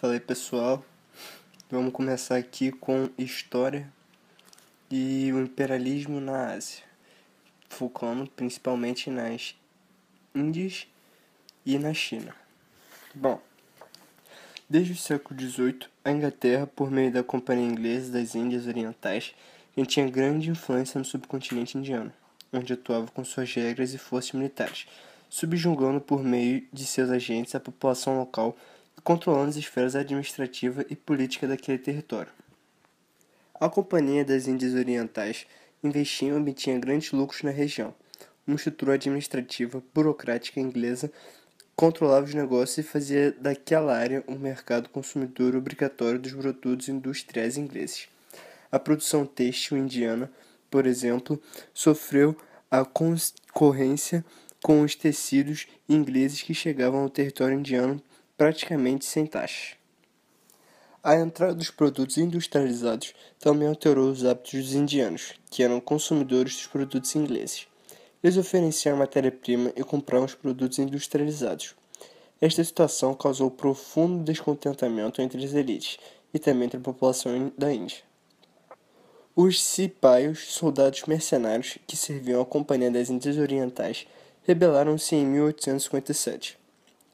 Fala aí, pessoal, vamos começar aqui com história e o imperialismo na Ásia, focando principalmente nas Índias e na China. Bom, desde o século XVIII, a Inglaterra, por meio da Companhia Inglesa das Índias Orientais, já tinha grande influência no subcontinente indiano, onde atuava com suas regras e forças militares, subjugando por meio de seus agentes a população local e controlando as esferas administrativa e política daquele território. A Companhia das Índias Orientais investia e obtinha grandes lucros na região. Uma estrutura administrativa burocrática inglesa controlava os negócios e fazia daquela área um mercado consumidor obrigatório dos produtos industriais ingleses. A produção têxtil indiana, por exemplo, sofreu a concorrência com os tecidos ingleses que chegavam ao território indiano praticamente sem taxa. A entrada dos produtos industrializados também alterou os hábitos dos indianos, que eram consumidores dos produtos ingleses. Eles ofereciam a matéria-prima e compravam os produtos industrializados. Esta situação causou profundo descontentamento entre as elites e também entre a população da Índia. Os cipaios, soldados mercenários que serviam à Companhia das Índias Orientais, rebelaram-se em 1857.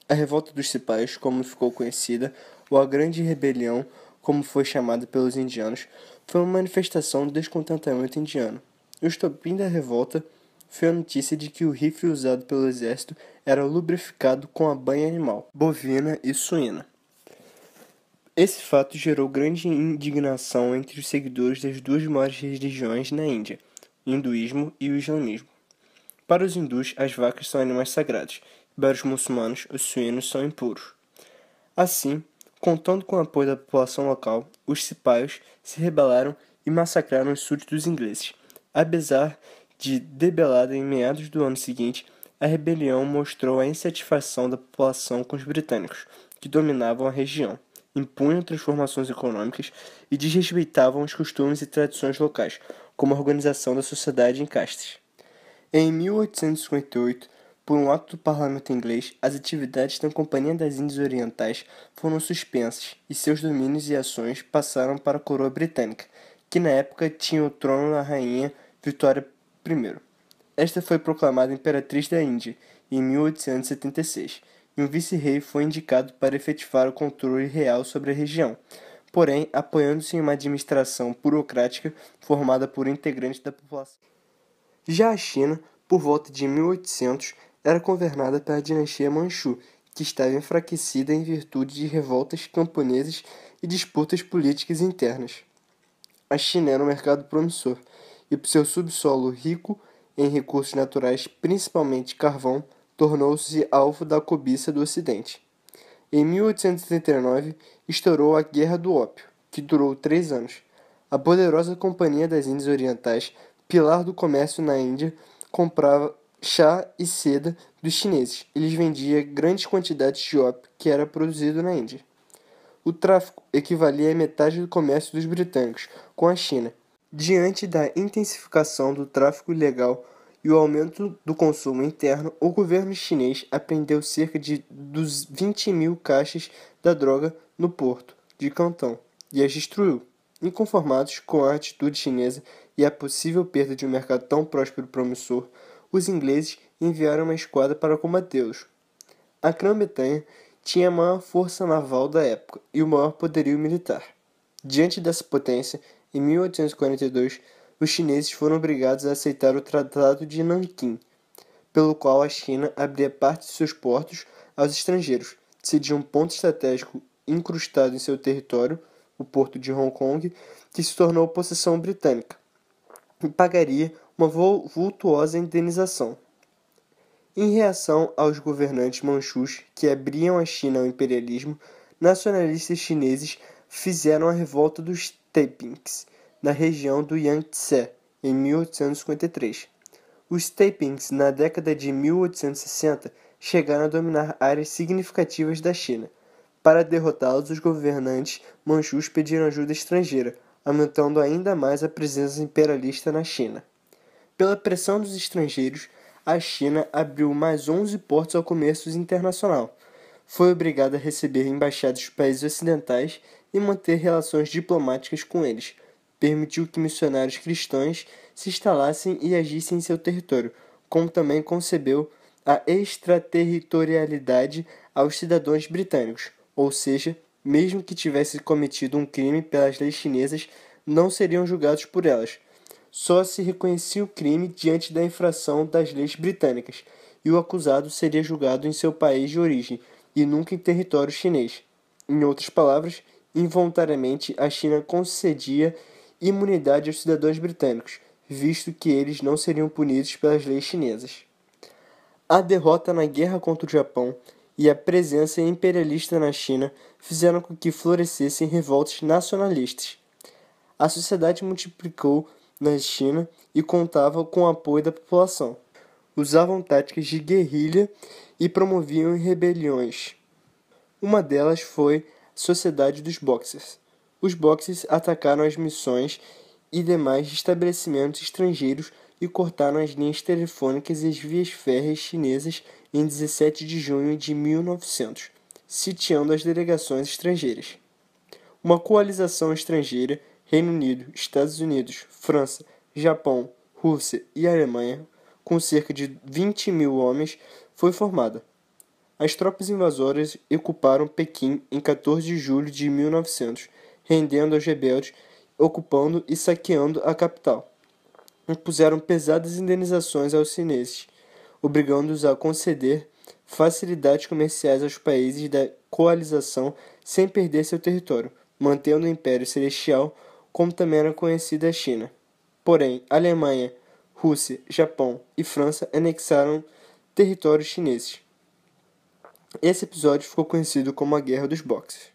A Revolta dos Cipaios, como ficou conhecida, ou a Grande Rebelião, como foi chamada pelos indianos, foi uma manifestação de descontentamento indiano. O estopim da revolta foi a notícia de que o rifle usado pelo exército era lubrificado com a banha animal, bovina e suína. Esse fato gerou grande indignação entre os seguidores das duas maiores religiões na Índia, o hinduísmo e o islamismo. Para os hindus, as vacas são animais sagrados, e para os muçulmanos, os suínos são impuros. Assim, contando com o apoio da população local, os cipaios se rebelaram e massacraram os súditos ingleses. Apesar de debelada em meados do ano seguinte, a rebelião mostrou a insatisfação da população com os britânicos, que dominavam a região, impunham transformações econômicas e desrespeitavam os costumes e tradições locais, como a organização da sociedade em castas. Em 1858, por um ato do parlamento inglês, as atividades da Companhia das Índias Orientais foram suspensas e seus domínios e ações passaram para a coroa britânica, que na época tinha o trono da rainha Vitória I. Esta foi proclamada imperatriz da Índia em 1876, e um vice-rei foi indicado para efetivar o controle real sobre a região, porém apoiando-se em uma administração burocrática formada por integrantes da população. Já a China, por volta de 1800, era governada pela dinastia Manchu, que estava enfraquecida em virtude de revoltas camponesas e disputas políticas internas. A China era um mercado promissor, e por seu subsolo rico em recursos naturais, principalmente carvão, tornou-se alvo da cobiça do Ocidente. Em 1839, estourou a Guerra do Ópio, que durou 3 anos. A poderosa Companhia das Índias Orientais, pilar do comércio na Índia, comprava chá e seda dos chineses. Eles vendiam grandes quantidades de ópio que era produzido na Índia. O tráfico equivalia a metade do comércio dos britânicos com a China. Diante da intensificação do tráfico ilegal e o aumento do consumo interno, o governo chinês apreendeu cerca de 20.000 caixas da droga no porto de Cantão e as destruiu. Inconformados com a atitude chinesa e a possível perda de um mercado tão próspero e promissor, os ingleses enviaram uma esquadra para combatê-los. A Grã-Bretanha tinha a maior força naval da época e o maior poderio militar. Diante dessa potência, em 1842, os chineses foram obrigados a aceitar o Tratado de Nanquim, pelo qual a China abria parte de seus portos aos estrangeiros, cedia um ponto estratégico incrustado em seu território, o porto de Hong Kong, que se tornou possessão britânica, e pagaria uma vultuosa indenização. Em reação aos governantes manchus que abriam a China ao imperialismo, nacionalistas chineses fizeram a revolta dos Taipings, na região do Yangtze, em 1853. Os Taipings, na década de 1860, chegaram a dominar áreas significativas da China. Para derrotá-los, os governantes manchus pediram ajuda estrangeira, aumentando ainda mais a presença imperialista na China. Pela pressão dos estrangeiros, a China abriu mais 11 portos ao comércio internacional, foi obrigada a receber embaixadas dos países ocidentais e manter relações diplomáticas com eles. Permitiu que missionários cristãos se instalassem e agissem em seu território, como também concebeu a extraterritorialidade aos cidadãos britânicos, ou seja, mesmo que tivessem cometido um crime pelas leis chinesas, não seriam julgados por elas. Só se reconhecia o crime diante da infração das leis britânicas, e o acusado seria julgado em seu país de origem, e nunca em território chinês. Em outras palavras, involuntariamente a China concedia imunidade aos cidadãos britânicos, visto que eles não seriam punidos pelas leis chinesas. A derrota na guerra contra o Japão e a presença imperialista na China fizeram com que florescessem revoltas nacionalistas. A sociedade multiplicou na China e contava com o apoio da população. Usavam táticas de guerrilha e promoviam rebeliões. Uma delas foi a Sociedade dos Boxers. Os Boxers atacaram as missões e demais estabelecimentos estrangeiros e cortaram as linhas telefônicas e as vias férreas chinesas em 17 de junho de 1900, sitiando as delegações estrangeiras. Uma coalização estrangeira, Reino Unido, Estados Unidos, França, Japão, Rússia e Alemanha, com cerca de 20 mil homens, foi formada. As tropas invasoras ocuparam Pequim em 14 de julho de 1900, rendendo aos rebeldes, ocupando e saqueando a capital. Impuseram pesadas indenizações aos chineses, obrigando-os a conceder facilidades comerciais aos países da coalização sem perder seu território, mantendo o Império Celestial, como também era conhecida a China. Porém, Alemanha, Rússia, Japão e França anexaram territórios chineses. Esse episódio ficou conhecido como a Guerra dos Boxers.